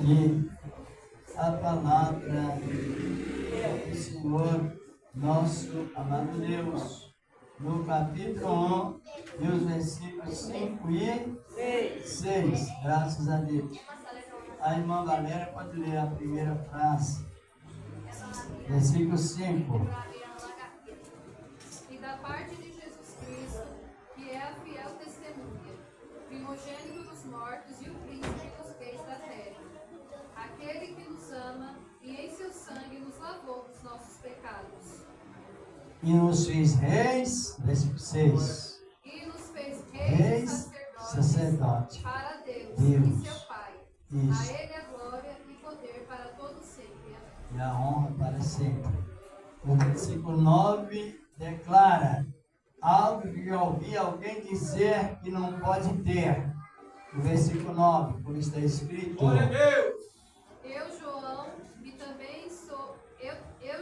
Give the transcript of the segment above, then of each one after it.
E a palavra do Senhor, nosso amado Deus, no capítulo 1, e os versículos 5 e 6. Graças a Deus. A irmã Valéria pode ler a primeira frase. Versículo 5. E da parte de Jesus Cristo, que é a fiel testemunha, primogênito dos mortos e o príncipe dos reis da terra, aquele que nos ama e em seu sangue nos lavou dos nossos pecados. E nos fez reis, versículo 6. E nos fez Reis, sacerdote para Deus Deus. e seu Pai. Isso. A Ele a glória e poder para todo sempre. E a honra para sempre. O versículo 9 declara algo que eu ouvi alguém dizer que não pode ter. O versículo 9, como está escrito. Glória a Deus! Eu,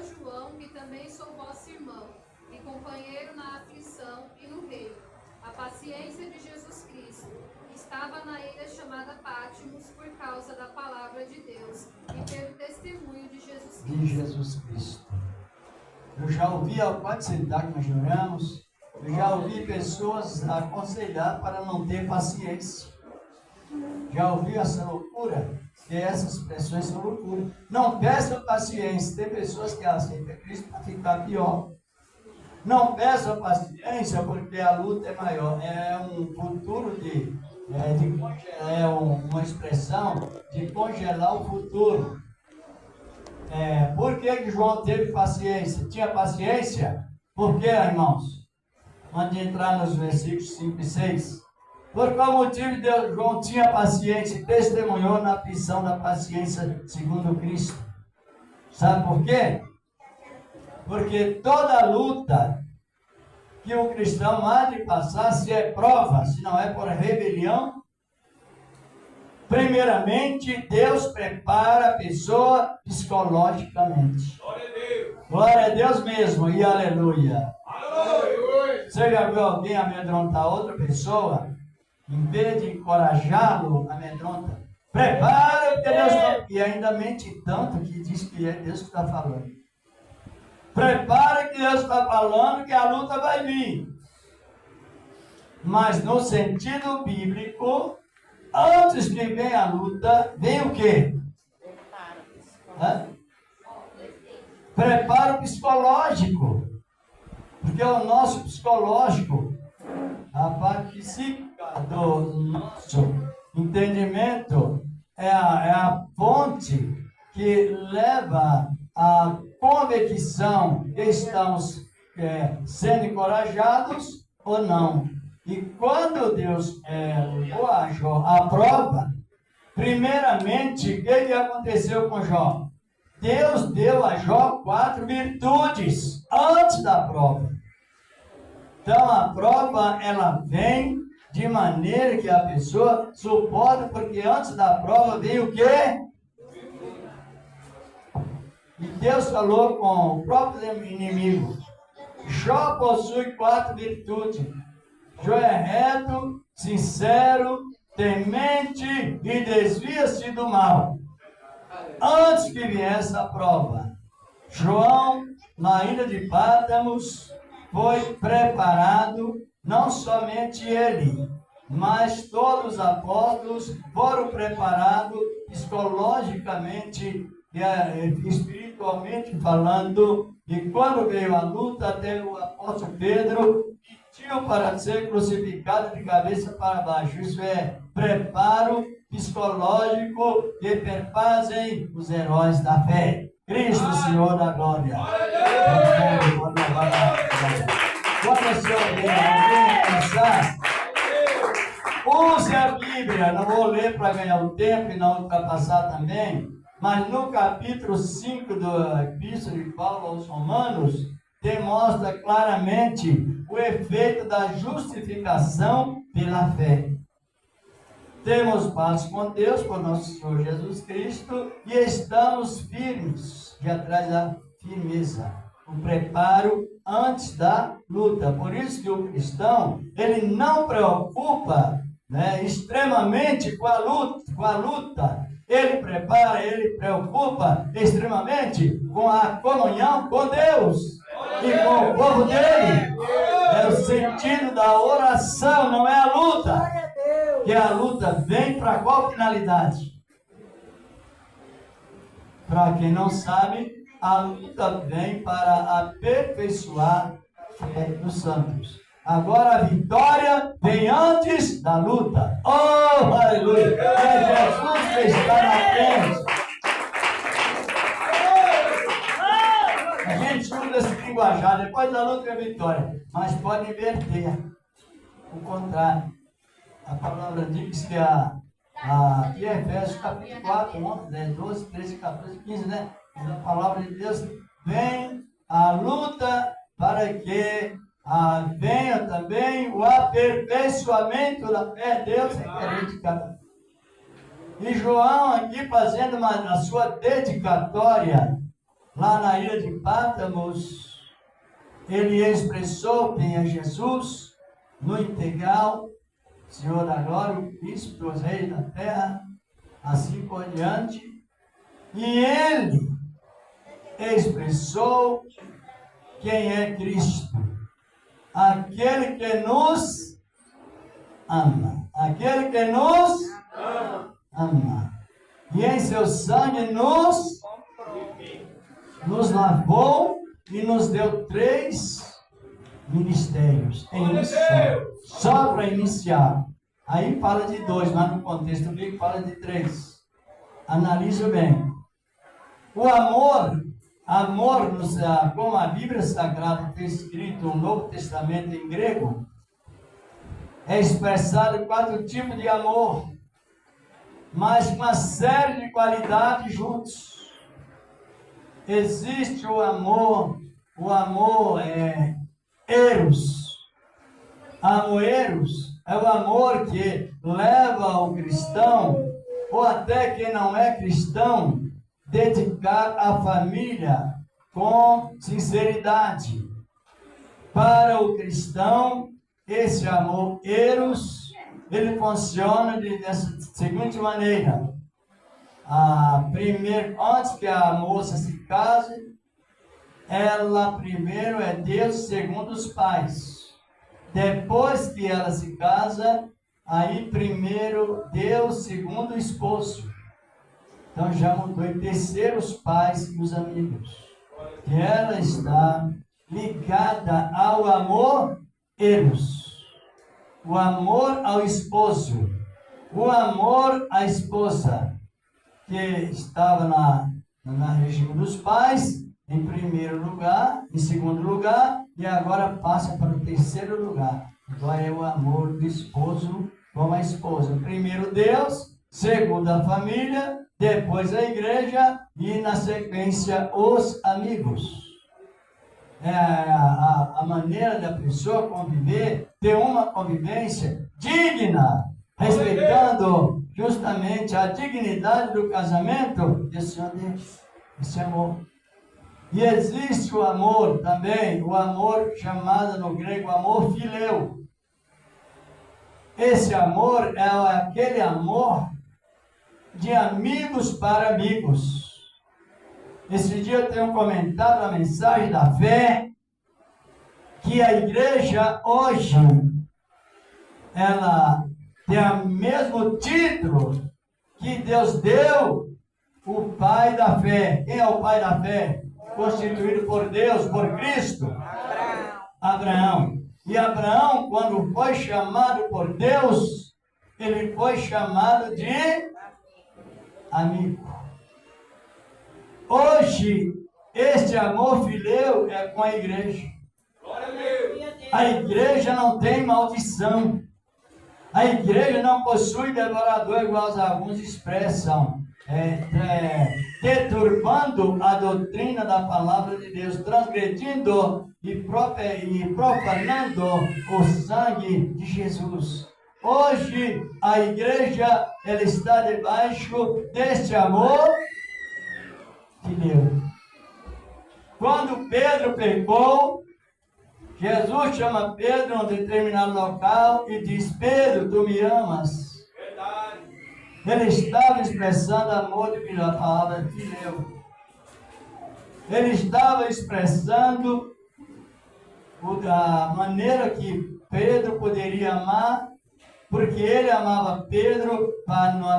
João, que também sou vosso irmão, e companheiro na aflição e no reino, a paciência de Jesus Cristo, estava na ilha chamada Pátimos por causa da palavra de Deus e pelo testemunho de Jesus Cristo. De Jesus Cristo. Eu já ouvi, pode sentar que nós oramos, eu já ouvi pessoas aconselhar para não ter paciência. Já ouviu essa loucura? Que essas expressões são loucura. Não peça paciência. Tem pessoas que aceitam Cristo para ficar pior. Não peça paciência porque a luta é maior. É um futuro uma expressão de congelar o futuro. Por que João teve paciência? Tinha paciência? Por quê, irmãos? Antes de entrar nos versículos 5 e 6. Por qual motivo João tinha paciência e testemunhou na aflição da paciência segundo Cristo? Sabe por quê? Porque toda luta que o cristão há de passar, se é prova, se não é por rebelião, primeiramente Deus prepara a pessoa psicologicamente. Glória a Deus! Glória a Deus mesmo e aleluia. Aleluia! Você já viu alguém amedrontar outra pessoa? Em vez de encorajá-lo, amedronta. Prepara porque Deus está... E ainda mente tanto que diz que é Deus que está falando. Prepara que Deus está falando que a luta vai vir. Mas no sentido bíblico, antes que venha a luta, vem o quê? Preparo psicológico. Porque o nosso psicológico, a parte psíquica do nosso entendimento, é a fonte que leva à convicção que estamos sendo encorajados ou não. E quando Deus levou a Jó à prova, primeiramente, o que aconteceu com Jó? Deus deu a Jó 4 virtudes antes da prova. Então a prova ela vem de maneira que a pessoa suporta, porque antes da prova vem o quê? E Deus falou com o próprio inimigo. Jó possui 4 virtudes. Jó é reto, sincero, temente e desvia-se do mal. Antes que viesse a prova, João, na ilha de Pátamos, foi preparado, não somente ele, mas todos os apóstolos foram preparados psicologicamente e espiritualmente falando. E quando veio a luta, até o apóstolo Pedro pediu para ser crucificado de cabeça para baixo. Isso é preparo psicológico que perfazem os heróis da fé. Cristo, Senhor da glória. Quando o Senhor alguém pensar, use a Bíblia. Não vou ler para ganhar o tempo e não ultrapassar também, mas no capítulo 5 da Epístola de Paulo aos Romanos, demonstra claramente o efeito da justificação pela fé. Temos paz com Deus, por nosso Senhor Jesus Cristo, e estamos firmes, de atrás da firmeza, o preparo antes da luta. Por isso que o cristão, ele não preocupa extremamente com a luta. ele prepara, ele preocupa extremamente com a comunhão com Deus e com o povo dele. É o sentido da oração, não é a luta. Que a luta vem para qual finalidade? Para quem não sabe, a luta vem para aperfeiçoar a fé dos santos. Agora a vitória vem antes da luta. Oh, aleluia! É Jesus que está na frente. A gente usa esse linguajar, depois da luta é vitória. Mas pode inverter o contrário. A palavra diz que aqui é Efésios capítulo 4, 11, 10, 12, 13, 14, 15, né? A palavra de Deus vem a luta para que venha também o aperfeiçoamento da fé. Deus é querer de cada. E João aqui fazendo a sua dedicatória lá na ilha de Pátamos, ele expressou quem é Jesus no integral, Senhor da glória, o príncipe, os reis da terra, assim por diante. E ele expressou quem é Cristo, aquele que nos ama, aquele que nos ama, e em seu sangue nos lavou e nos deu 3 ministérios em missão, só para iniciar. Aí fala de 2, mas no contexto bíblico fala de 3. Analise bem. O amor, como a Bíblia Sagrada tem escrito o Novo Testamento em grego, é expressado em 4 tipos de amor, mas com uma série de qualidades juntos. Existe o amor é eros. Amor eros é o amor que leva o cristão, ou até quem não é cristão, dedicar a família com sinceridade. Para o cristão, esse amor eros, ele funciona dessa seguinte maneira. Primeiro, antes que a moça se case, ela primeiro é Deus segundo os pais. Depois que ela se casa, aí primeiro Deus segundo o esposo. Então já mudou em terceiro os pais e os amigos. Que ela está ligada ao amor eros. O amor ao esposo. O amor à esposa. Que estava na região dos pais, em primeiro lugar, em segundo lugar, e agora passa para o terceiro lugar. Agora é o amor do esposo com a esposa. Primeiro Deus, segundo a família, depois a igreja e na sequência os amigos. A maneira da pessoa conviver, ter uma convivência digna, respeitando justamente a dignidade do casamento, esse amor. E existe o amor também, o amor chamado no grego amor fileu. Esse amor é aquele amor de amigos para amigos. Esse dia eu tenho comentado a mensagem da fé, que a igreja hoje, ela tem o mesmo título que Deus deu, o Pai da fé. Quem é o Pai da fé? Constituído por Deus, por Cristo? Abraão. E Abraão, quando foi chamado por Deus, ele foi chamado de amigo. Hoje, este amor fileu é com a igreja. A igreja não tem maldição. A igreja não possui devorador, igual alguns expressam, deturbando a doutrina da palavra de Deus, transgredindo e profanando o sangue de Jesus. Hoje, a igreja ela está debaixo deste amor que deu. Quando Pedro pecou, Jesus chama Pedro em um determinado local e diz: Pedro, tu me amas? Verdade. Ele estava expressando amor de a palavra fileu. Ele estava expressando a maneira que Pedro poderia amar, porque ele amava Pedro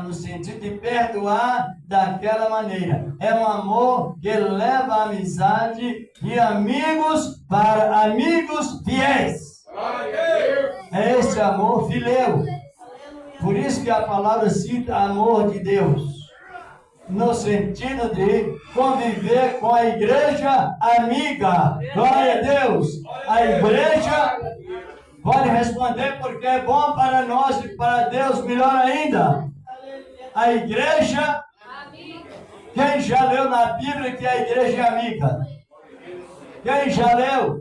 no sentido de perdoar daquela maneira. É um amor que leva a amizade de amigos para amigos fiéis. É esse amor fileu. Por isso que a palavra cita amor de Deus, no sentido de conviver com a igreja amiga. Glória a Deus! A igreja pode responder porque é bom para nós e para Deus melhor ainda. A igreja, quem já leu na Bíblia que a igreja é amiga? Quem já leu?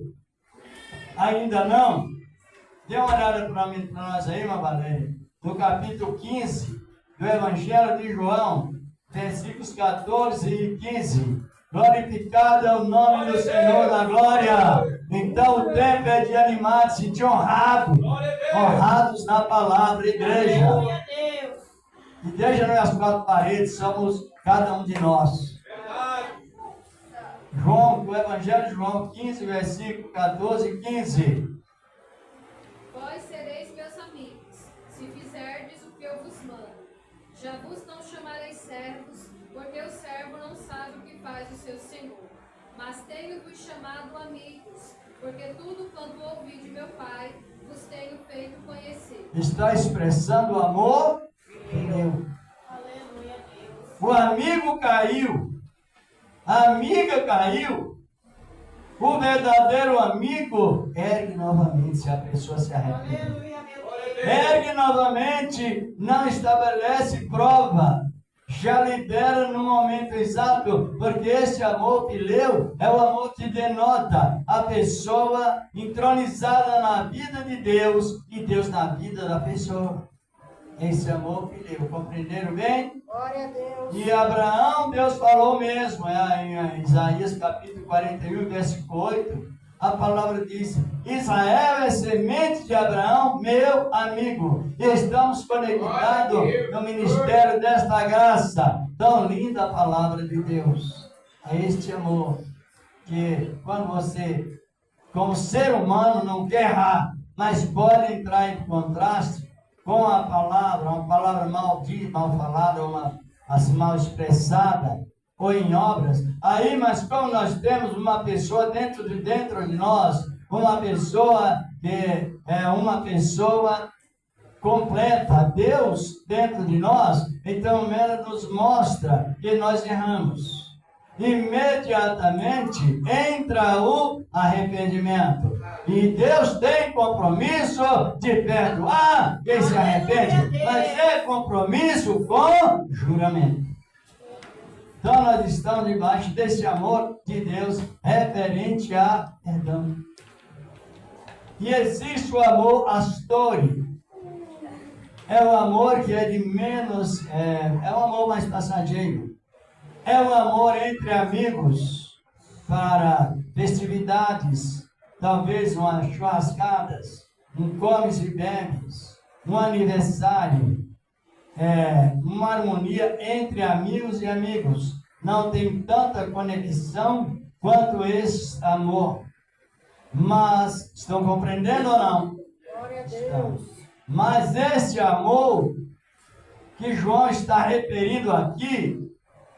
Ainda não? Dê uma olhada para nós aí, uma Valéria. No capítulo 15 do Evangelho de João, versículos 14 e 15. Glorificado é o nome do Senhor da glória. Então o tempo é de animar-se, de honrados na palavra, igreja. Igreja não é as quatro paredes, somos cada um de nós. João, o Evangelho de João 15, versículo 14 e 15. Vós sereis meus amigos, se fizerdes o que eu vos mando. Já vos não chamareis servos, porque o servo não sabe o que faz o seu senhor. Mas tenho-vos chamado amigos, porque tudo quanto ouvi de meu Pai, vos tenho feito conhecer. Está expressando o amor em Deus. O amigo caiu, a amiga caiu. O verdadeiro amigo ergue novamente se a pessoa se arrepende. Ergue novamente, não estabelece prova, já libera no momento exato, porque esse amor fileu é o amor que denota a pessoa entronizada na vida de Deus e Deus na vida da pessoa. Esse amor fileu, compreenderam bem? Glória a Deus. E Abraão, Deus falou mesmo, em Isaías capítulo 41, versículo 8, a palavra diz: Israel é semente de Abraão, meu amigo. E estamos conectados no ministério desta graça. Tão linda a palavra de Deus. É este amor que, quando você, como ser humano, não quer errar, mas pode entrar em contraste com a palavra, uma palavra mal falada, uma assim, mal expressada, ou em obras, aí, mas como nós temos uma pessoa dentro de nós, uma pessoa que é uma pessoa completa, Deus dentro de nós, então ela nos mostra que nós erramos. Imediatamente entra o arrependimento. E Deus tem compromisso de perdoar quem se arrepende, mas é compromisso com juramento. Então nós estamos debaixo desse amor de Deus referente a perdão. E existe o amor astore. É o amor que é de menos, é o amor mais passageiro. É o amor entre amigos para festividades, talvez umas churrascadas, um comes e bebes, um aniversário, uma harmonia entre amigos e amigos. Não tem tanta conexão quanto esse amor. Mas, estão compreendendo ou não? Glória a Deus. Mas esse amor que João está referindo aqui,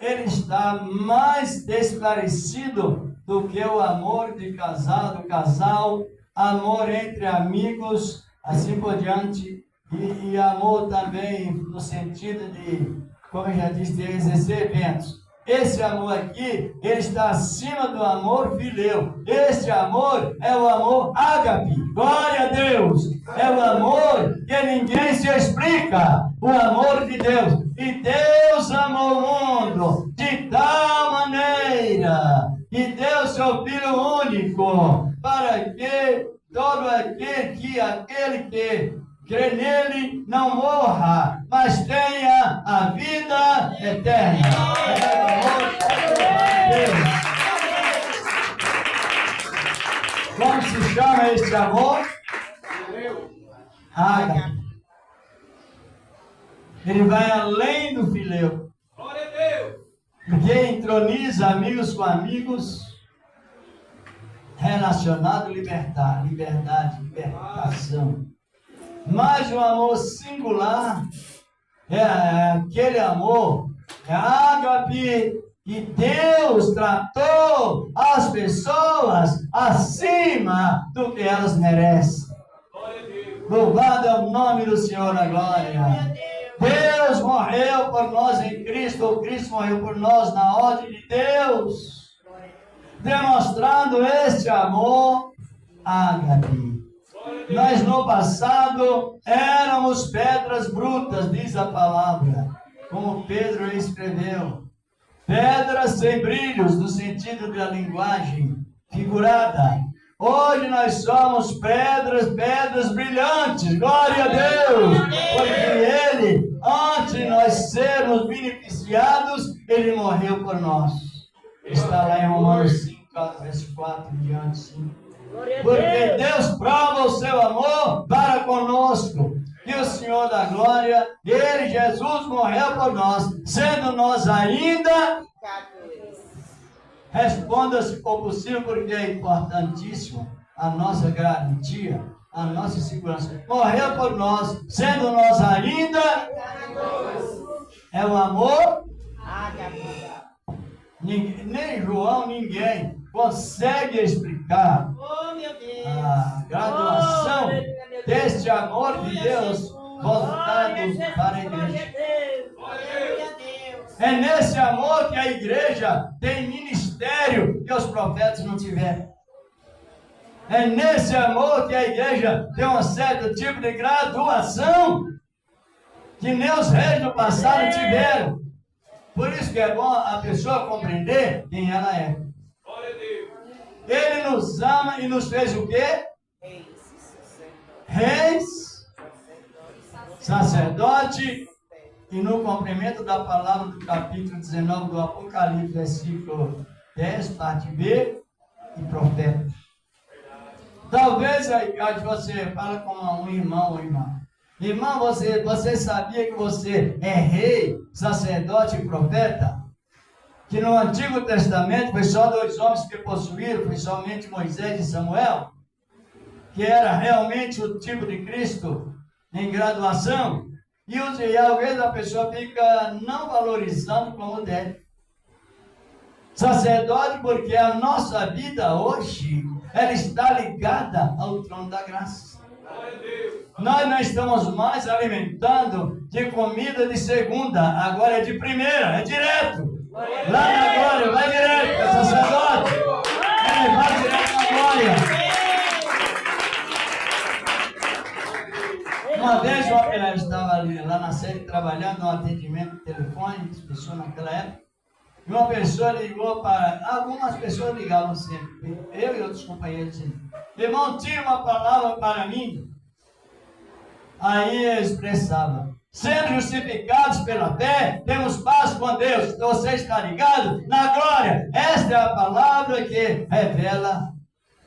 ele está mais esclarecido do que o amor de casal, do casal, amor entre amigos, assim por diante, e amor também no sentido de, como eu já disse, de exercer eventos. Esse amor aqui, ele está acima do amor fileu. Esse amor é o amor ágape. Glória a Deus! É o amor que ninguém se explica. O amor de Deus. E Deus amou o mundo de tal maneira que deu seu Filho único, para que todo aquele que crê nele não morra, mas tenha a vida eterna. Como se chama esse amor? Ágape. Ele vai além do fileu. Glória a Deus. Porque entroniza amigos com amigos, relacionado liberdade, libertação. Mas o amor singular é aquele amor, é ágape, que Deus tratou as pessoas acima do que elas merecem. Glória a Deus. Louvado é o nome do Senhor na glória. Deus morreu por nós em Cristo, ou Cristo morreu por nós na ordem de Deus, demonstrando este amor ágape. Nós no passado éramos pedras brutas, diz a palavra, como Pedro escreveu. Pedras sem brilhos, no sentido da linguagem figurada. Hoje nós somos pedras brilhantes, glória a Deus, porque Ele, antes de nós sermos beneficiados, Ele morreu por nós. Está lá em Romanos 5, verso 4 em diante, 5. Porque Deus prova o seu amor para conosco. E o Senhor da glória, Ele, Jesus, morreu por nós, sendo nós ainda... Responda se for possível, porque é importantíssimo a nossa garantia, a nossa segurança. Morreu por nós, sendo nós ainda... É o amor? Nem João, ninguém consegue explicar a graduação deste amor de Deus voltado para a igreja. É nesse amor que a igreja tem ministério que os profetas não tiveram. É nesse amor que a igreja tem um certo tipo de graduação que nem os reis do passado tiveram. Por isso que é bom a pessoa compreender quem ela é. Ele nos ama e nos fez o quê? Reis, sacerdote, e no cumprimento da palavra do capítulo 19 do Apocalipse, versículo 10, parte B, e profeta. Talvez aí você fala com um irmão ou irmã. Irmão, você sabia que você é rei, sacerdote e profeta? Que no Antigo Testamento foi só 2 homens que possuíram, foi somente Moisés e Samuel, que era realmente o tipo de Cristo em graduação. E às vezes a pessoa fica não valorizando como deve. Sacerdote, porque a nossa vida hoje, ela está ligada ao trono da graça. Nós não estamos mais alimentando de comida de segunda, agora é de primeira, é direto. Lá na glória, vai direto, é sacerdote. Vai direto na glória. Uma vez eu estava lá na sede trabalhando no atendimento telefônico, as pessoas naquela época, e uma pessoa ligou para... Algumas pessoas ligavam sempre, eu e outros companheiros sempre. Irmão, tira uma palavra para mim. Aí eu expressava: sendo justificados pela fé, temos paz com Deus. Você está ligado? Na glória. Esta é a palavra que revela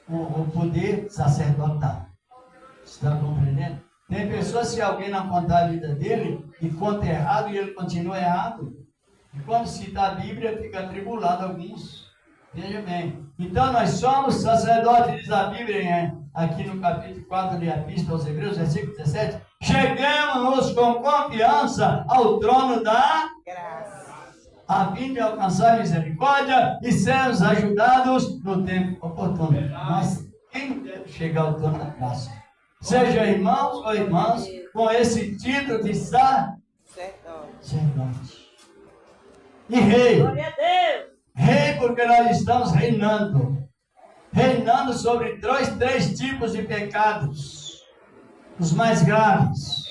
o poder sacerdotal. Está compreendendo? Tem pessoas, se alguém não contar a vida dele, e conta errado, e ele continua errado. E quando cita a Bíblia, fica atribulado alguns. Veja bem. Então nós somos sacerdotes, diz a Bíblia, aqui no capítulo 4 da Epístola aos Hebreus, versículo 17. Chegamos com confiança ao trono da graça, a fim de alcançar misericórdia e sermos ajudados no tempo oportuno. Mas quem deve chegar ao trono da graça? Seja irmãos ou irmãs com esse título de sacerdote e rei. Glória a Deus. Rei, porque nós estamos reinando sobre três tipos de pecados, os mais graves.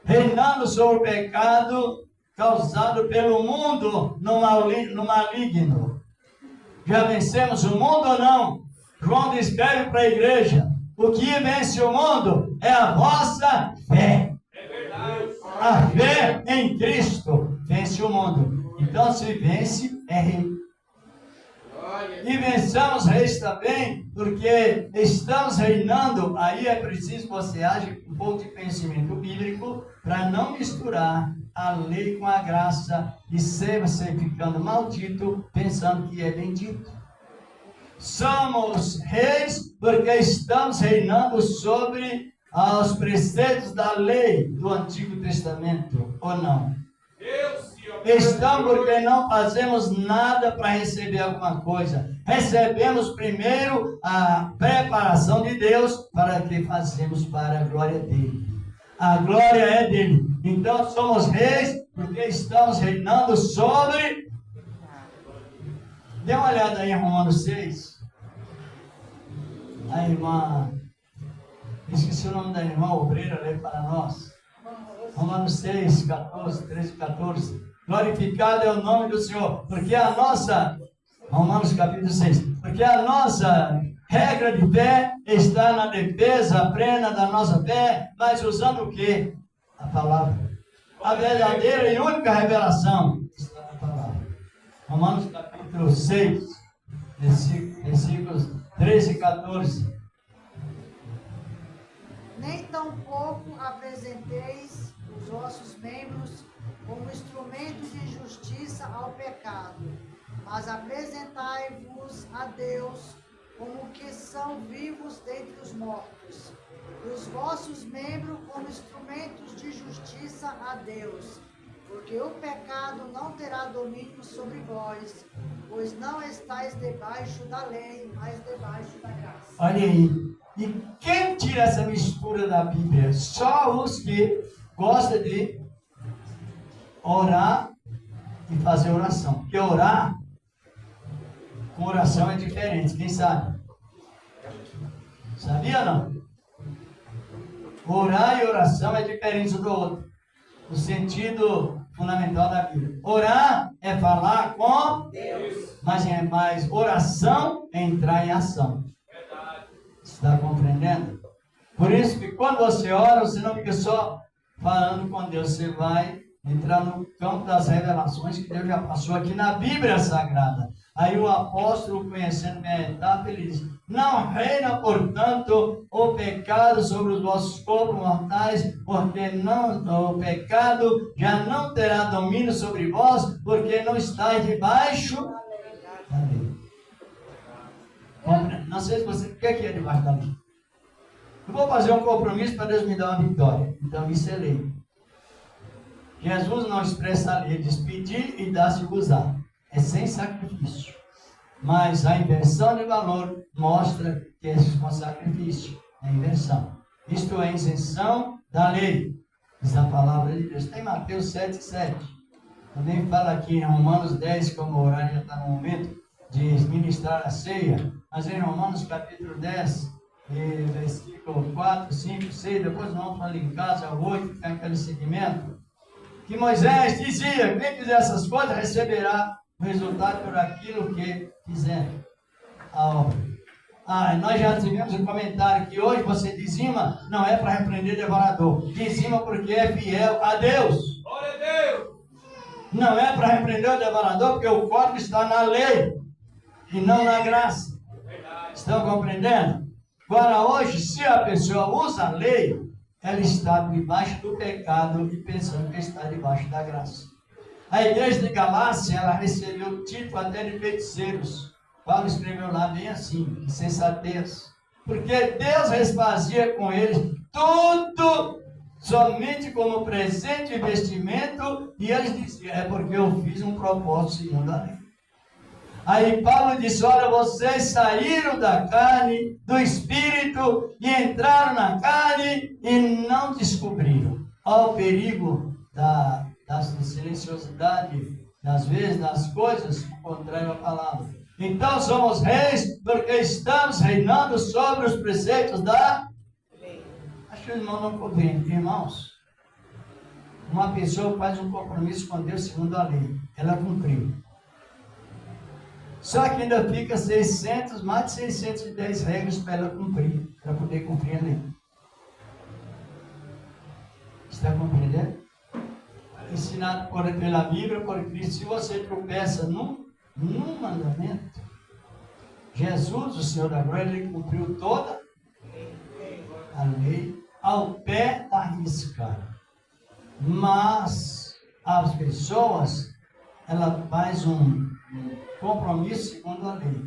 Reinando sobre o pecado causado pelo mundo no maligno. Já vencemos o mundo ou não? João descreve para a igreja: o que vence o mundo é a vossa fé. A fé em Cristo vence o mundo. Então, se vence, é rei. E vençamos reis também, porque estamos reinando. Aí é preciso que você age com um pouco de conhecimento bíblico para não misturar a lei com a graça e ser você ficando maldito, pensando que é bendito. Somos reis porque estamos reinando sobre os preceitos da lei do Antigo Testamento, ou não? Estamos porque não fazemos nada para receber alguma coisa. Recebemos primeiro a preparação de Deus para que fazemos para a glória dele. A glória é dele. Então somos reis porque estamos reinando sobre. Dê uma olhada aí em Romanos 6. A irmã, esqueci o nome da irmã obreira, lê para nós. Romanos 6, 14, 13 e 14. Glorificado é o nome do Senhor, porque a nossa, Romanos capítulo 6, porque a nossa regra de fé está na defesa plena da nossa fé, mas usando o quê? A palavra. A verdadeira e única revelação está na palavra. Romanos capítulo 6, versículos 13 e 14. Nem tampouco apresenteis os vossos membros como instrumentos de justiça ao pecado, mas apresentai-vos a Deus como que são vivos dentre os mortos, e os vossos membros como instrumentos de justiça a Deus, porque o pecado não terá domínio sobre vós, pois não estáis debaixo da lei, mas debaixo da graça. Olha aí. E quem tira essa mistura da Bíblia? Só os que gostam de orar e fazer oração. Porque orar com oração é diferente. Quem sabe? Sabia ou não? Orar e oração é diferente um do outro. O sentido fundamental da Bíblia. Orar é falar com Deus. Mas oração é entrar em ação. Está compreendendo? Por isso que quando você ora, você não fica só falando com Deus. Você vai entrar no campo das revelações que Deus já passou aqui na Bíblia Sagrada. Aí o apóstolo, conhecendo minha etapa, ele diz: não reina, portanto, o pecado sobre os vossos corpos mortais, porque o pecado já não terá domínio sobre vós, porque não estáis debaixo da lei. Não sei se você... O que é debaixo da lei? Eu vou fazer um compromisso para Deus me dar uma vitória. Então isso é lei. Jesus não expressa a lei, ele diz: pedir e dar-se-vos-á. É sem sacrifício. Mas a inversão de valor mostra que é com sacrifício. É inversão. Isto é isenção da lei. Diz a palavra de Deus. Tem Mateus 7, 7. Também fala aqui em Romanos 10, como o horário já está no momento de ministrar a ceia. Mas em Romanos capítulo 10, versículo 4, 5, 6, depois nós vamos em casa, 8, tem aquele segmento, que Moisés dizia: quem fizer essas coisas receberá o resultado por aquilo que fizer a obra. Nós já tivemos um comentário que hoje você dizima, não é para repreender devorador, dizima porque é fiel a Deus. Glória a Deus! Não é para repreender o devorador, porque o código está na lei e não na graça. Estão compreendendo? Agora hoje, se a pessoa usa a lei, ela está debaixo do pecado e pensando que está debaixo da graça. A igreja de Galácia, ela recebeu o título até de feiticeiros. Paulo escreveu lá bem assim: insensatez. Porque Deus refazia com eles tudo somente como presente e vestimento, e eles diziam: é porque eu fiz um propósito segundo a lei. Aí Paulo disse: olha, vocês saíram da carne, do espírito, e entraram na carne e não descobriram. Olha o perigo da silenciosidade, das vezes, das coisas, contrário à palavra. Então somos reis porque estamos reinando sobre os preceitos da lei. Acho que o irmão não compreende. Irmãos, uma pessoa faz um compromisso com Deus segundo a lei, ela cumpriu. Só que ainda fica mais de 610 regras para ela cumprir, para poder cumprir a lei. Está compreendendo? Ensinado pela Bíblia, por Cristo. Se você tropeça num mandamento, Jesus, o Senhor da glória, ele cumpriu toda a lei ao pé da risca. Mas as pessoas, ela faz um compromisso segundo a lei.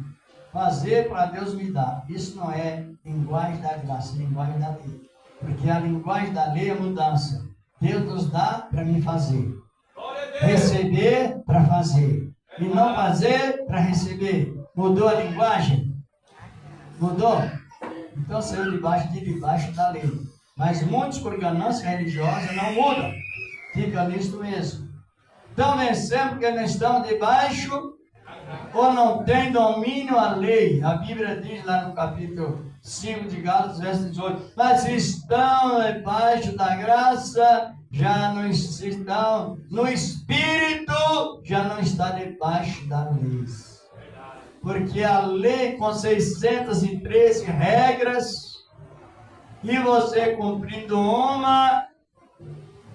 Fazer para Deus me dar. Isso não é linguagem da graça, é linguagem da lei. Porque a linguagem da lei é mudança. Deus nos dá para me fazer. Receber para fazer. E não fazer para receber. Mudou a linguagem? Mudou? Então saiu debaixo da lei. Mas muitos por ganância religiosa não mudam. Fica nisto mesmo. Então vencemos porque nós estamos debaixo ou não tem domínio a lei. A Bíblia diz lá no capítulo 5 de Gálatas, verso 18. Mas se estão debaixo da graça, já não estão no Espírito, já não está debaixo da lei. Porque a lei com 613 regras, e você cumprindo uma,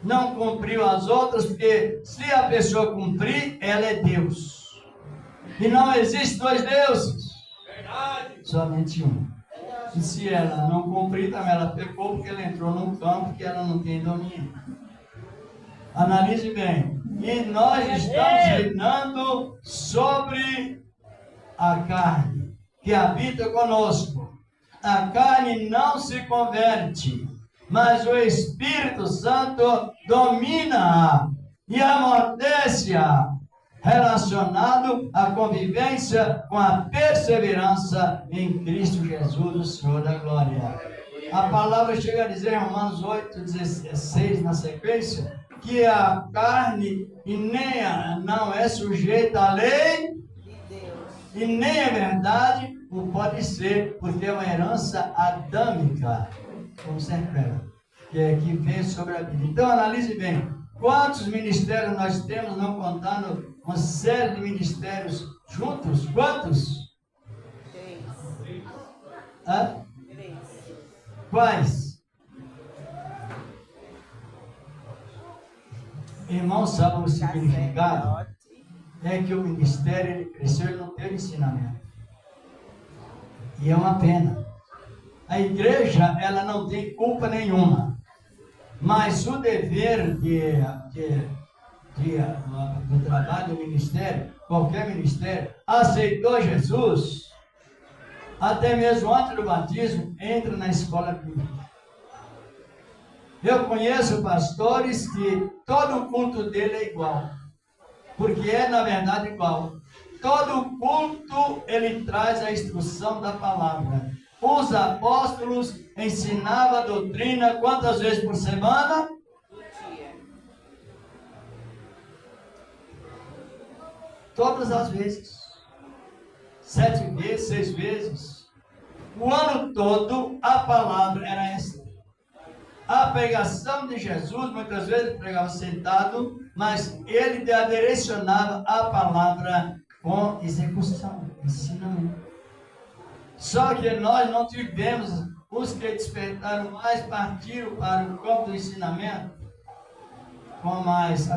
não cumpriu as outras, porque se a pessoa cumprir, ela é Deus. E não existe dois deuses. Verdade. Somente um. E se ela não cumprir, também ela pecou, porque ela entrou num campo que ela não tem domínio. Analise bem. E nós estamos reinando sobre a carne, que habita conosco. A carne não se converte, mas o Espírito Santo domina-a e amortece-a, relacionado à convivência com a perseverança em Cristo Jesus, o Senhor da glória. A palavra chega a dizer em Romanos 8:16 na sequência, que a carne e nem não é sujeita à lei e nem a verdade não pode ser, porque é uma herança adâmica, como serpente, que vem sobre a vida. Então analise bem, quantos ministérios nós temos, não contando uma série de ministérios juntos? Quantos? 3. Hã? 3. Quais? Irmão, sabe o significado? É que o ministério ele cresceu, ele não teve ensinamento. E é uma pena. A igreja, ela não tem culpa nenhuma. Mas o dever do trabalho do ministério, qualquer ministério, aceitou Jesus, até mesmo antes do batismo, entra na escola bíblica. Eu conheço pastores que todo o culto dele é igual, porque é na verdade igual. Todo culto ele traz a instrução da palavra. Os apóstolos ensinavam a doutrina quantas vezes por semana? Todas as vezes. 7 vezes, 6 vezes. O ano todo a palavra era essa. A pregação de Jesus, muitas vezes ele pregava sentado, mas ele direcionava a palavra com execução, ensinamento. Só que nós não tivemos, os que despertaram mais partiram para o campo do ensinamento com mais a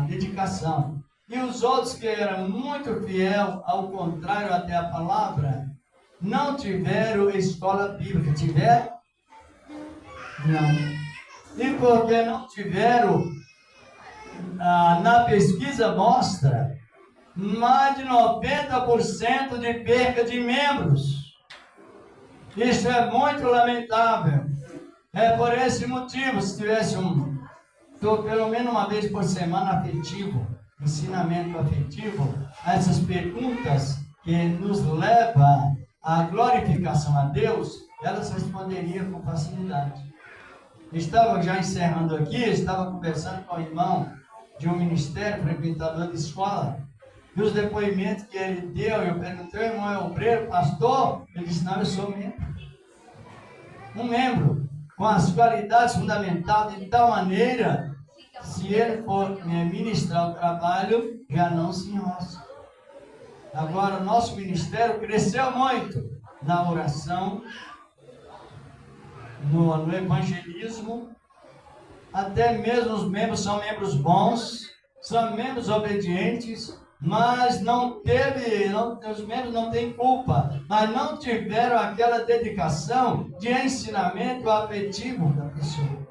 dedicação. E os outros que eram muito fiel, ao contrário até a palavra, não tiveram escola bíblica. Tiveram? Não. E porque não tiveram, na pesquisa mostra mais de 90% de perca de membros. Isso é muito lamentável. É por esse motivo, se tivesse pelo menos uma vez por semana afetivo, ensinamento afetivo, essas perguntas que nos levam à glorificação a Deus, elas responderiam com facilidade. Estava já encerrando aqui, estava conversando com o irmão de um ministério, frequentador de escola, e os depoimentos que ele deu, eu perguntei, o irmão é obreiro, pastor? Ele disse, não, eu sou membro. Um membro, com as qualidades fundamentais de tal maneira, se ele for ministrar o trabalho, já não se enrosca. Agora, o nosso ministério cresceu muito na oração, no evangelismo, até mesmo os membros são membros bons, são membros obedientes, mas os membros não têm culpa, mas não tiveram aquela dedicação de ensinamento afetivo da pessoa.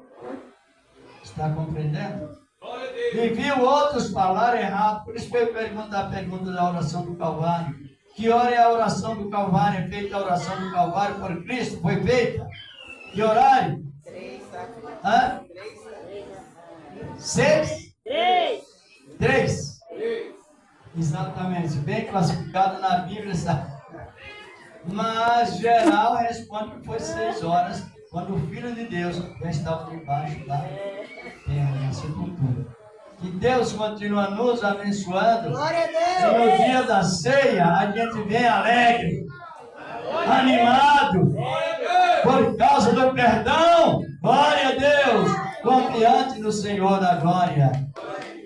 Está compreendendo? Glória a Deus. E viu outros falar errado, por isso que eu pergunto a pergunta da oração do Calvário. Que hora é a oração do Calvário? É feita a oração do Calvário por Cristo? Foi feita? Que horário? 3. Hã? 6? 3. Exatamente, bem classificado na Bíblia, sabe? Mas geral responde que foi 6 horas, quando o Filho de Deus já estava debaixo da terra, na sepultura. Que Deus continua nos abençoando. Glória a E Deus. no dia da ceia, a gente vem alegre, animado, por causa do perdão. Glória a Deus, confiante no Senhor da glória.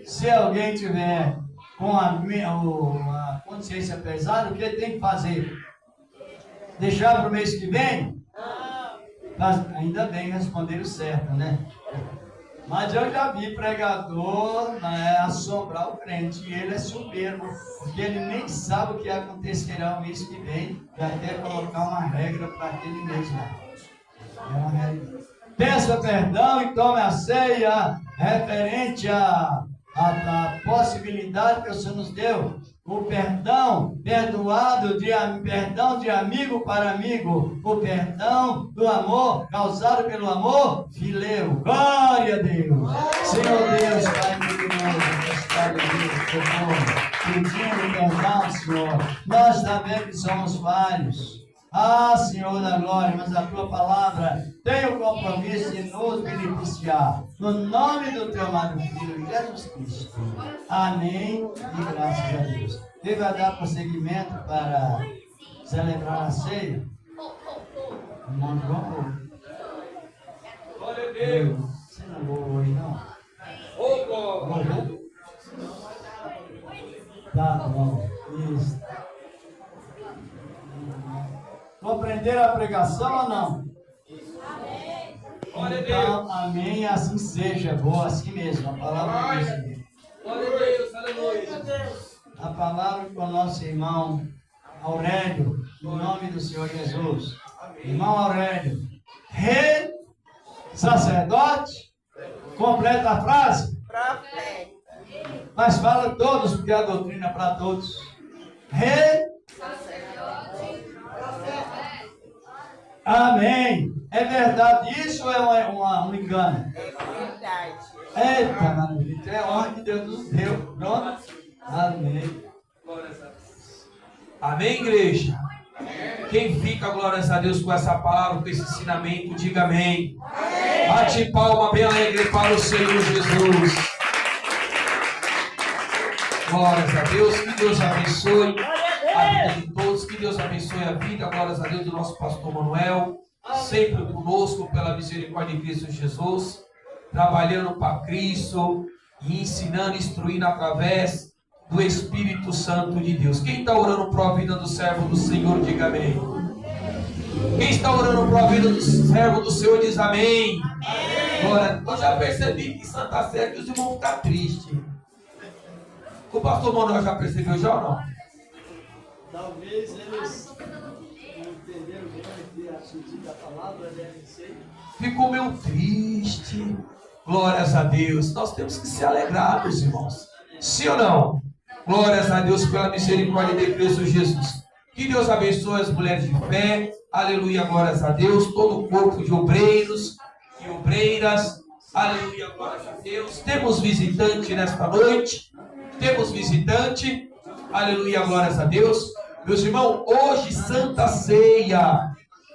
Se alguém tiver com a consciência pesada, o que tem que fazer? Deixar para o mês que vem? Mas ainda bem, responderam certo, né? Mas eu já vi pregador assombrar o crente, e ele é soberbo, porque ele nem sabe o que acontecerá o mês que vem, e até colocar uma regra para aquele mês lá. É uma regra. Peça perdão e tome a ceia referente à possibilidade que o Senhor nos deu. O perdão perdoado, perdão de amigo para amigo. O perdão do amor, causado pelo amor, fileu. Glória a Deus. Senhor Deus, Pai poderoso, Estado de Deus, socorro. Pedindo perdão, Senhor. Nós também que somos falhos. Senhor da glória, mas a tua palavra tem o compromisso de nos beneficiar. No nome do teu amado Filho, Jesus Cristo. Amém e graças a Deus. Ele vai dar prosseguimento para celebrar a ceia. Irmão João, Glória a Deus. você não vou hoje, não? Ô, glória. Tá bom. Isso. Compreenderam a pregação ou não? Glória a Deus. Então, amém, assim seja. Boa, assim mesmo. A palavra de Deus. Glória a Deus. Aleluia. A palavra com o nosso irmão Aurélio, no nome do Senhor Jesus. Irmão Aurélio, rei, sacerdote, completa a frase, mas fala todos, porque a doutrina é para todos. Rei, amém. É verdade isso ou é um engano? É verdade. Eita, maravilha. É a honra que Deus nos deu. Pronto? Amém. Glória a Deus. Amém, igreja? Quem fica, glórias a Deus, com essa palavra, com esse ensinamento, diga amém. Bate palma bem alegre para o Senhor Jesus. Glórias a Deus, que Deus abençoe a vida de todos, que Deus abençoe a vida, glórias a Deus, do nosso pastor Manuel, sempre conosco, pela misericórdia de Cristo Jesus, trabalhando para Cristo e ensinando, instruindo através do Espírito Santo de Deus. Quem está orando para a vida do servo do Senhor, diga amém. Quem está orando para a vida do servo do Senhor, diz amém. Glória. Eu já percebi que em Santa Sé que os irmãos ficam tristes. O pastor Manuel já percebeu já ou não? Talvez eles não entenderam bem a sentido da palavra, devem ser. Ficou meio triste. Glórias a Deus. Nós temos que ser alegrados, irmãos. Sim ou não? Glórias a Deus pela misericórdia de Cristo Jesus. Que Deus abençoe as mulheres de fé. Aleluia, glórias a Deus. Todo o corpo de obreiros e obreiras. Aleluia, glórias a Deus. Temos visitante nesta noite. Temos visitante. Aleluia, glórias a Deus. Meus irmãos, hoje Santa Ceia.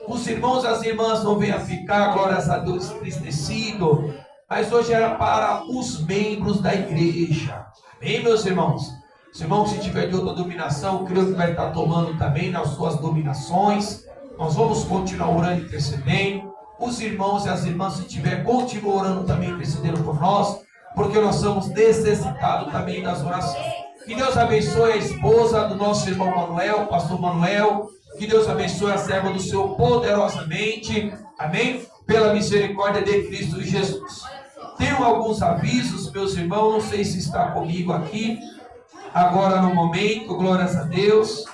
Os irmãos e as irmãs não venham ficar, glórias a Deus, entristecidos. Mas hoje era para os membros da igreja. Amém, meus irmãos? Os irmãos, se tiver de outra dominação, creio que vai estar tomando também nas suas dominações. Nós vamos continuar orando e intercedendo. Os irmãos e as irmãs, se tiver, continuem orando também, intercedendo por nós, porque nós somos necessitados também das orações. Que Deus abençoe a esposa do nosso irmão Manuel, pastor Manuel. Que Deus abençoe a serva do Senhor poderosamente. Amém? Pela misericórdia de Cristo Jesus. Tenho alguns avisos, meus irmãos, não sei se está comigo aqui. agora no momento, glórias a Deus.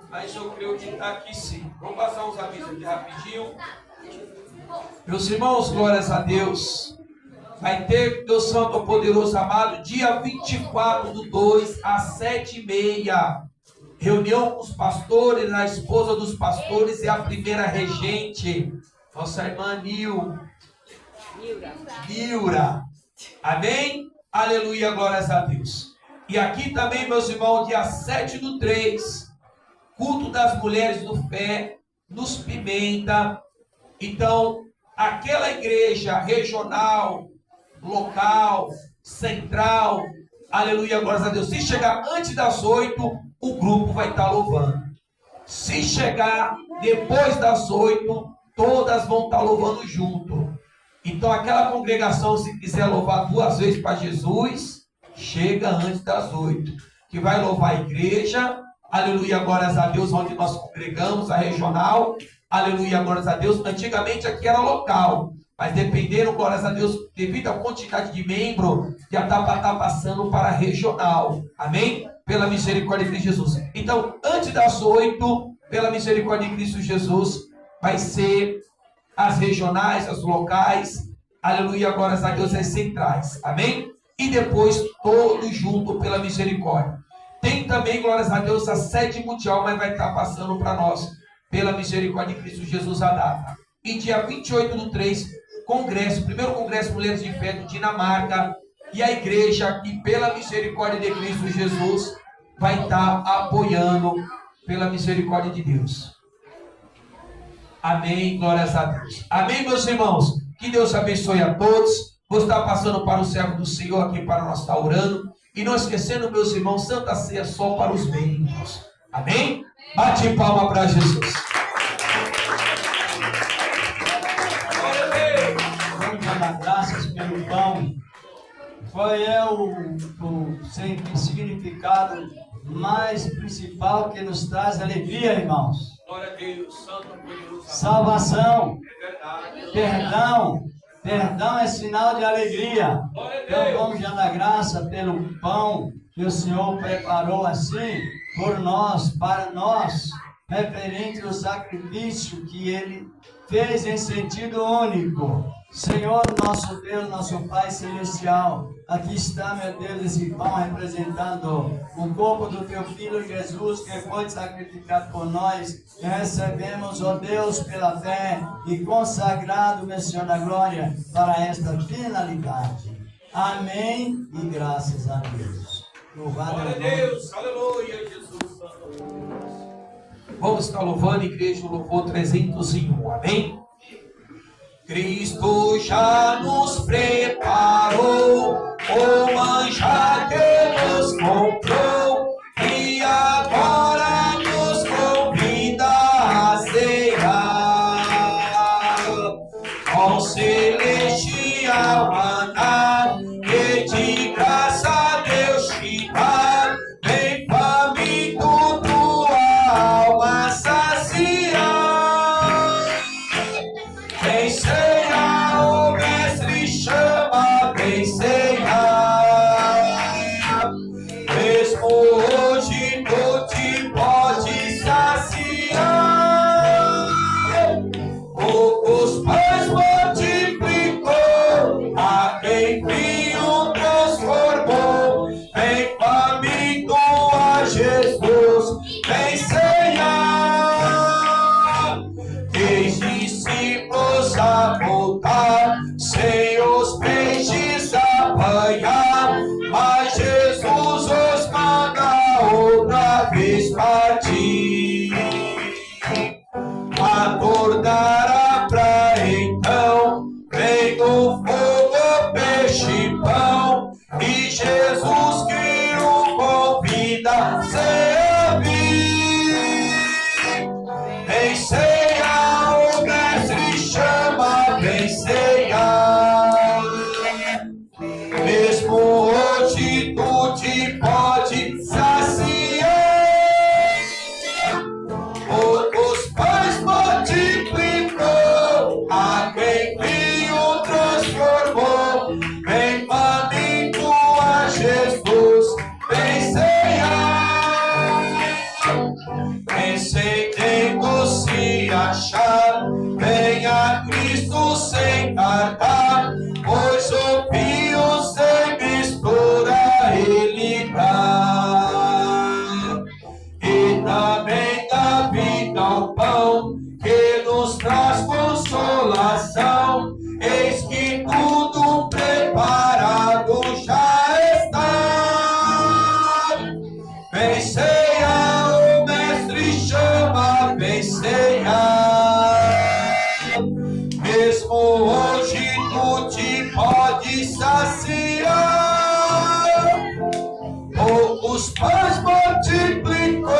Mas eu creio que está aqui sim. Vamos passar uns avisos aqui rapidinho. Meus irmãos, glórias a Deus. Vai ter, Deus Santo Poderoso Amado, dia 24/2, às 7h30. Reunião com os pastores, a esposa dos pastores e a primeira regente, nossa irmã Nilra. Amém? Aleluia, glórias a Deus. E aqui também, meus irmãos, dia 7/3, culto das mulheres do Fé, nos Pimenta. Então, aquela igreja regional, local, central, aleluia, glórias a Deus. Se chegar antes das 8, o grupo vai estar louvando. Se chegar depois das 8, todas vão estar louvando junto. Então, aquela congregação, se quiser louvar 2 vezes para Jesus, chega antes das 8. Que vai louvar a igreja, aleluia, glórias a Deus, onde nós congregamos, a regional, aleluia, glórias a Deus. Antigamente aqui era local, mas dependendo, glórias a Deus, devido à quantidade de membros, já está passando para a regional. Amém? Pela misericórdia de Cristo Jesus. Então, antes das 8, pela misericórdia de Cristo Jesus, vai ser as regionais, as locais, aleluia, glórias a Deus, as centrais. Amém? E depois, todos juntos pela misericórdia. Tem também, glórias a Deus, a sede mundial, mas vai estar passando para nós, pela misericórdia de Cristo Jesus, a data. E dia 28/3, congresso, primeiro congresso Mulheres de Fé do Dinamarca, e a igreja, que pela misericórdia de Cristo Jesus, vai estar apoiando pela misericórdia de Deus. Amém, glórias a Deus. Amém, meus irmãos. Que Deus abençoe a todos. Vou estar passando para o servo do Senhor aqui para nós estar orando. E não esquecendo, meus irmãos, Santa Ceia só para os membros. Amém? Bate palma para Jesus. Vamos dar graças pelo pão. Qual é o significado mais principal que nos traz alegria, irmãos? Glória a Deus, Santo Poderoso. Salvação, É verdade. perdão. Perdão é sinal de alegria. Glória a Então Deus. vamos já dar graça pelo pão que o Senhor preparou assim por nós, para nós, referente ao sacrifício que Ele fez em sentido único. Senhor, nosso Deus, nosso Pai Celestial, aqui está, meu Deus, esse pão representando o corpo do Teu Filho Jesus, que foi sacrificado por nós, e recebemos, ó Deus, pela fé, e consagrado, meu Senhor da glória, para esta finalidade. Amém e graças a Deus. Louvado Glória a é o nome. Deus, aleluia, Jesus. Vamos estar louvando, igreja, o louvor 301. Amém? Cristo já nos preparou, o manjaque nos comprou, e agora nos convida a cear. Ó celestial maná, que de graça Deus te dá, vem faminto tua alma saciar. Vem ceia, o mestre chama, vem ceia. os pães multiplicou,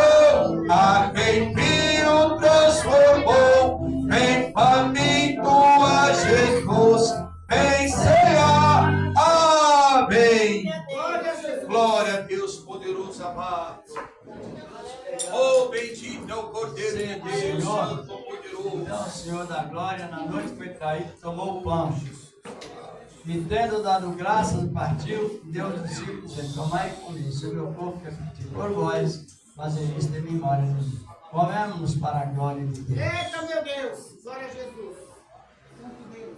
a quem vinho transformou, vem faminto a Jesus, vem cear, amém. Glória a Deus, poderoso amado. Oh, bendito é o Cordeiro de Deus, Santo, poderoso. Então, o Senhor da glória, na noite que foi traído, tomou o pão. E tendo dado graças, partiu, deu aos discípulos, dizendo: tomai e comei, isso é meu corpo que é partido por vós, fazer isto em memória de mim. Comemos para a glória de Deus. Eita, meu Deus! Glória a Jesus! Santo Deus!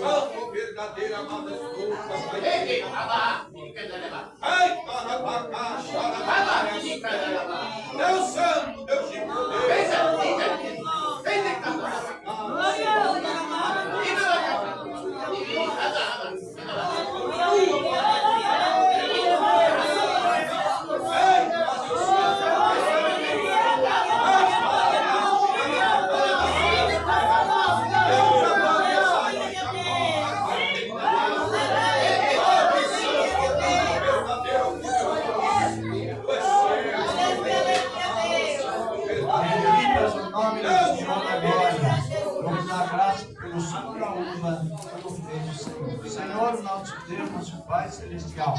Santo, verdadeiro, amado, Deus Santo, Deus de poder. Benditas o nome do Senhor da glória. Vamos dar graça pelo sumo da uva, pelo feito, Senhor. Senhor, nosso Deus, nosso Pai Celestial,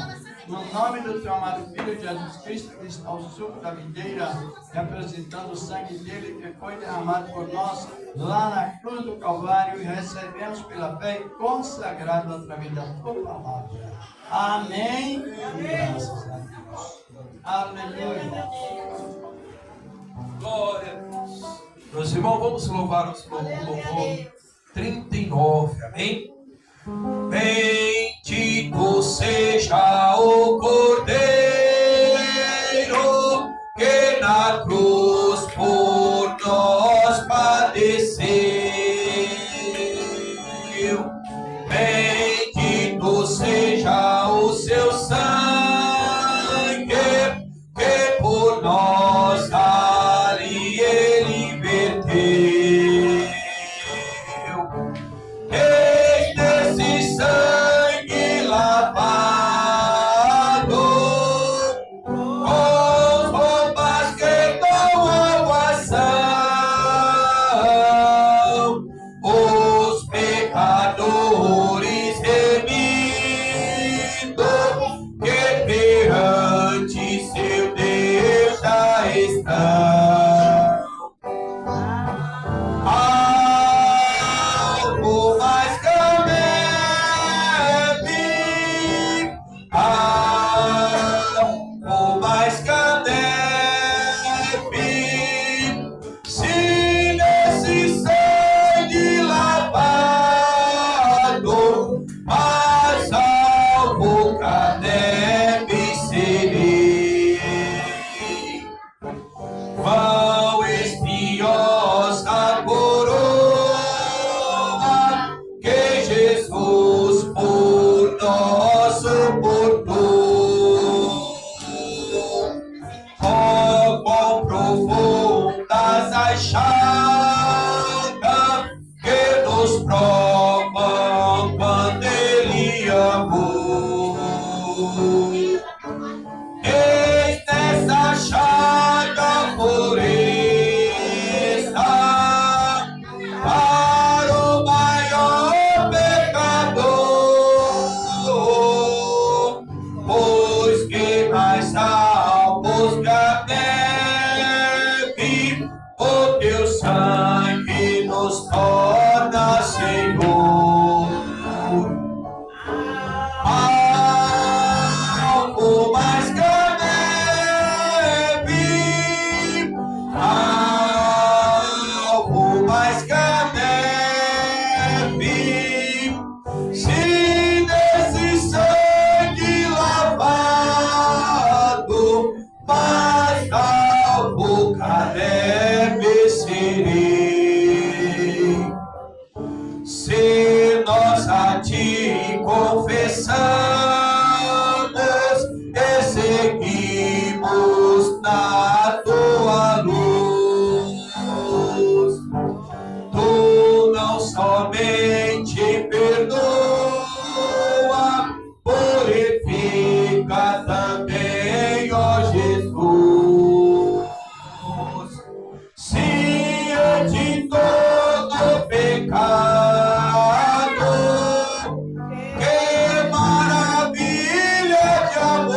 no nome do teu amado Filho Jesus Cristo, que está ao suco da videira, representando o sangue dele que foi derramado por nós lá na cruz do Calvário, e recebemos pela fé e consagrado através da tua palavra. Amém. E graças a Deus. Aleluia. Glória a Deus. Meus irmãos, vamos louvar o louvor 39, amém? Bendito seja o Cordeiro que na cruz por nós padeceu. Bendito seja o seu sangue que por nós ali ele verteu. Eis desse sangue lavado, com roupas que com água são, os pecadores remidos, que perante seu Deus já estão. Algo mais que a neve, algo mais que a neve, se nesse sangue lavado, mais alvo que a neve serei. Quão espinhosa coroa que Jesus por nós suportou. Oh, quão profundas as chagas que nos provam quando Ele amou. Eis nessa chaga pureza para o maior pecador, pois que mais salvos que a neve, o teu sangue nos torna Senhor. Algo mais que a neve, algo mais que a neve, se nesse sangue lavado, mais alvo que a neve serei. Se nossa a ti confessamos e seguimos na tua luz. Tu não somente perdoa, purifica também, ó Jesus. Se é de todo pecado, que maravilha de amor,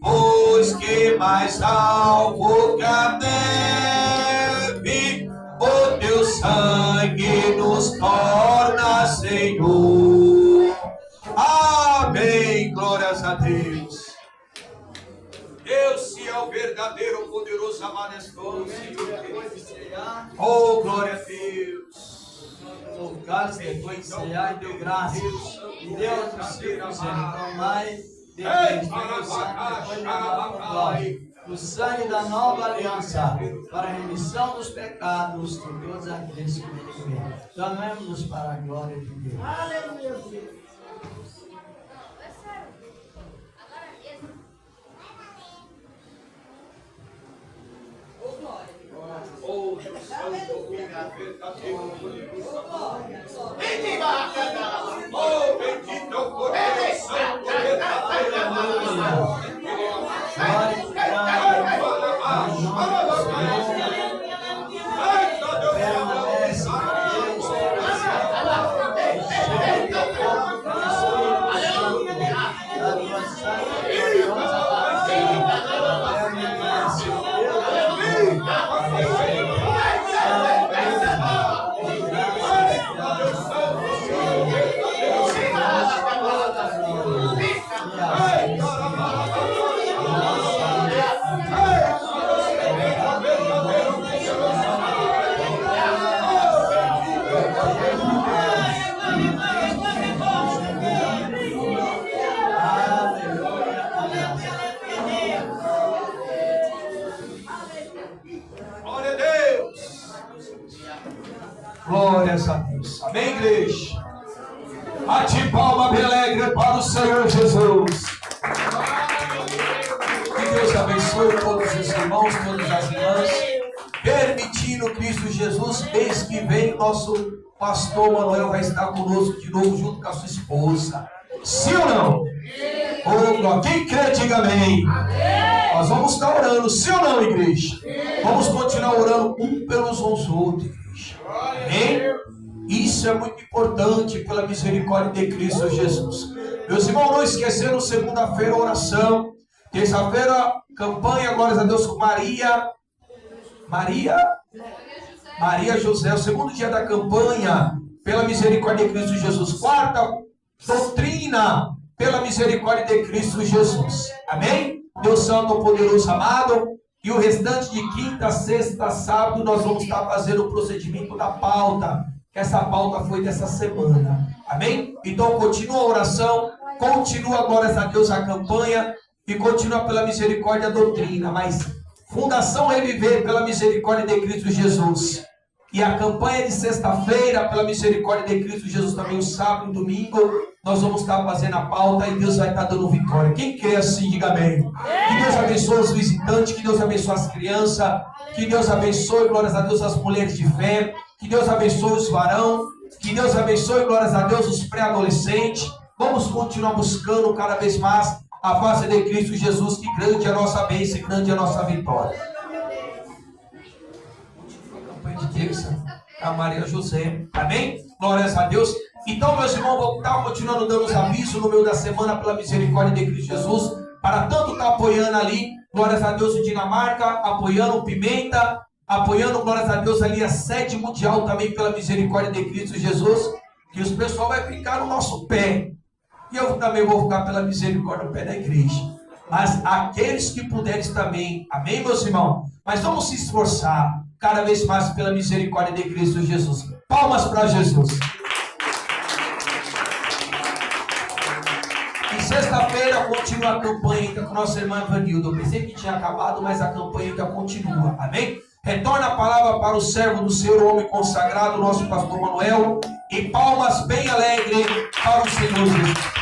pois que mais alvo que a neve, o teu sangue nos torna Senhor. Amém, glórias a Deus. Deus se é o verdadeiro, poderoso, amado esposo. Oh, glória a Deus. Loucados depois de cear e deu graças. E Deus nos deu tomai, depois do sangue depois de glória. O sangue da nova aliança para a remissão dos pecados de todos aqueles que creem. Tomemos-nos para a glória de Deus. Aleluia. Oh, Deus Santo, verdadeiro, poderoso. Oh, bendito é o Cordeiro Santo, verdadeiro. Glória e permanece Glórias a Deus. Amém, igreja? Bate palma bem alegre para o Senhor Jesus. Que Deus abençoe todos os irmãos, todas as irmãs. Permitindo Cristo Jesus, mês que vem, nosso pastor Manuel vai estar conosco de novo, junto com a sua esposa. Sim ou não? Oh, quem crê, diga amém. Nós vamos estar orando, sim ou não, igreja? Vamos continuar orando um pelos outros, igreja. Amém? Isso é muito importante pela misericórdia de Cristo Jesus. Meus irmãos, não esqueceram, segunda-feira, oração. Terça-feira, campanha, glórias a Deus, com Maria José. O segundo dia da campanha, pela misericórdia de Cristo Jesus. Quarta, doutrina, pela misericórdia de Cristo Jesus. Amém? Deus Santo, poderoso, amado. E o restante de quinta, sexta, sábado, nós vamos estar fazendo o procedimento da pauta. Que essa pauta foi dessa semana. Amém? Então continua a oração, continua, glórias a Deus, a campanha e continua pela misericórdia a doutrina. Mas Fundação Reviver pela misericórdia de Cristo Jesus. E a campanha de sexta-feira, pela misericórdia de Cristo Jesus, também o sábado e domingo, nós vamos estar fazendo a pauta e Deus vai estar dando vitória. Quem crê assim, diga amém. Que Deus abençoe os visitantes, que Deus abençoe as crianças, que Deus abençoe, glórias a Deus, as mulheres de fé, que Deus abençoe os varão, que Deus abençoe, glórias a Deus, os pré-adolescentes. Vamos continuar buscando cada vez mais a face de Cristo Jesus, que grande é a nossa bênção e grande é a nossa vitória. Campanha de terça, a Maria José. Amém? Glórias a Deus. Então, meus irmãos, vou estar continuando dando os avisos no meio da semana pela misericórdia de Cristo Jesus, para tanto estar apoiando ali, glórias a Deus, o Dinamarca, apoiando o Pimenta, apoiando, glórias a Deus, ali a sede mundial também pela misericórdia de Cristo Jesus, que os pessoal vai ficar no nosso pé. E eu também vou ficar pela misericórdia no pé da igreja. Mas aqueles que puderem também, amém, meus irmãos? Mas vamos se esforçar cada vez mais pela misericórdia de Cristo Jesus. Palmas para Jesus. E sexta-feira continua a campanha ainda com nossa irmã Evanilda. Eu pensei que tinha acabado, mas a campanha ainda continua. Amém? Retorna a palavra para o servo do Senhor, o homem consagrado, nosso pastor Manuel. E palmas bem alegres para o Senhor Jesus.